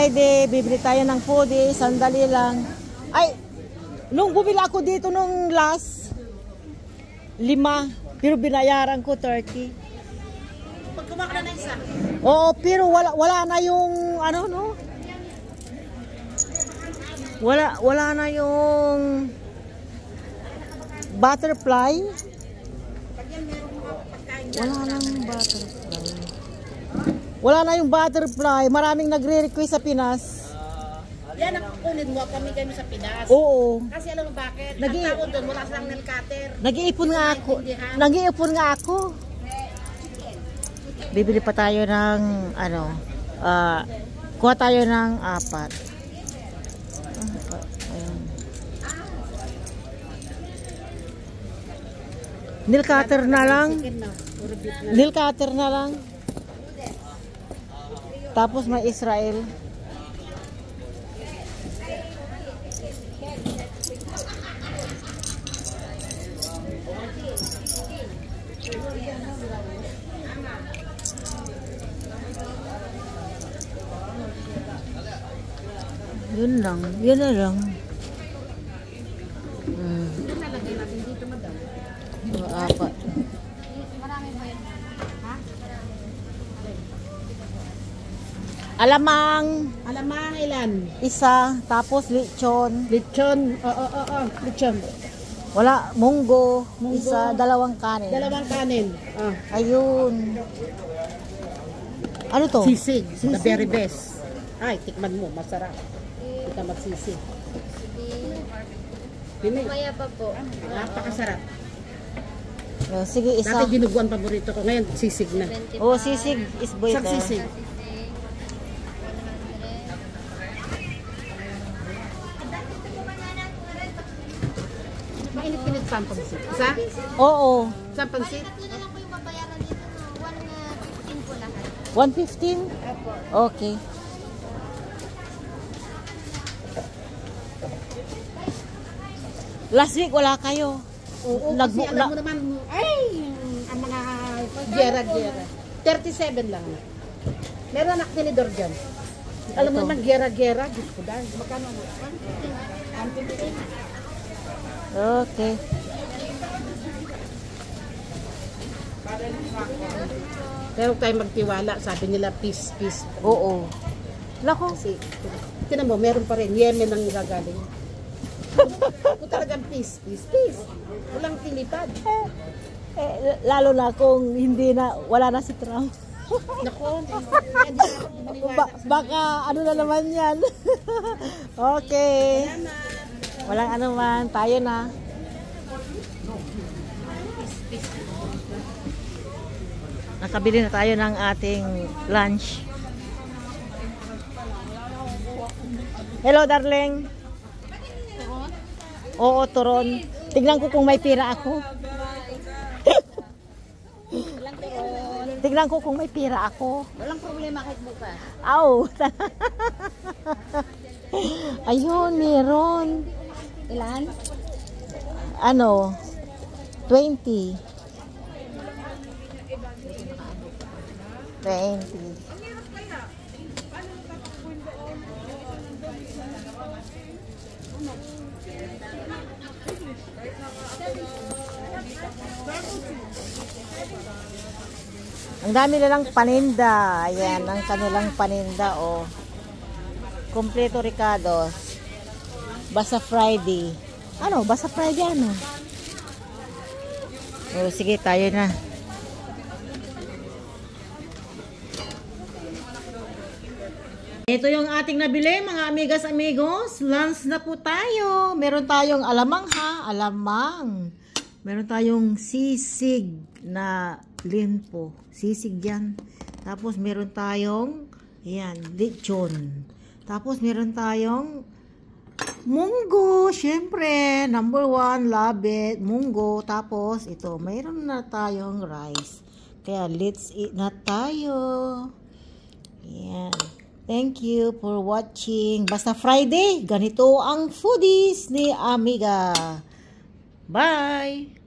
Friday, bibili tayo ng foodies, sandali lang. Ay, nung bumili ako dito nung last, 5, pero binayaran ko 30. Pag kumakala na isa. Oo, pero wala na yung, ano, no? Wala na yung butterfly. Wala na yung butterfly. Wala na yung butterfly. Maraming nagre-request sa Pinas. Yan ang kunin mo kami sa Pinas. Oo. Kasi alam mo bakit? Ang tao doon, wala silang nail cutter. Nag-iipon nga ako. Bibili pa tayo ng, ano, kuha tayo ng 4. Nail cutter na lang. Nail cutter na lang. Tapos may Israel. Yun lang. Yun na lang. Apat. Alamang. Alamang ilan? Isa. Tapos lechon. Lechon. Lechon. Wala. Munggo. Isa. 2 kanin. 2 kanin. Ayun. Ano to? Sisig. The very best. Ay, tikman mo. Masarap. Ika magsisig. Kaya pa po. Napakasarap. Sige, isa. Dati ginuguan paborito ko. Ngayon, sisig na. Sisig is better. Isang sisig. Mainit-init pa ang pansit. Isa? Oo. Isang pansit? Tatlo na lang po yung babayaran dito. 115 po lahat. 115? Okay. Last week wala kayo. Oo, kasi alam mo naman, ang mga gera-gera. 37 lang. Meron anak tinidor dyan. Alam mo naman, gera-gera. Diyos ko dahil. Magkano mo? 115. Okay. Pero tayo magtiwala. Sabi nila, peace, peace. Oo. Lako. Kasi, tinan mo, meron pa rin. Yemen ang gagaling. Kung talagang peace, peace, peace. Walang tilipad. Lalo na kung hindi na, wala na si Trump. Nako. Baka ano na naman yan. Okay. Walang ano man. Tayo na. Nakabili na tayo ng ating lunch. Hello, darling. Oo, turon. Tignan ko kung may pira ako. Tignan ko kung may pira ako. Walang problema kahit bukas. Aw. Ayun, meron. Ilan? Ano? 20. 20. Ang dami nilang paninda. Ayan, ang kanilang paninda, oh. Kompleto Ricardos. Basta Friday. Ano? Basta Friday, ano? Oh, sige, tayo na. Ito yung ating nabili, mga amigas, amigos. Lunch na po tayo. Meron tayong alamang, ha? Alamang. Meron tayong sisig na limpo. Sisig yan. Tapos meron tayong, ayan, lechon. Tapos meron tayong munggo. Syempre, number 1, love it. Munggo. Tapos, ito, mayroon na tayong rice. Kaya, let's eat na tayo. Ayan. Thank you for watching. Basta Friday, ganito ang foodies ni Amiga. Bye!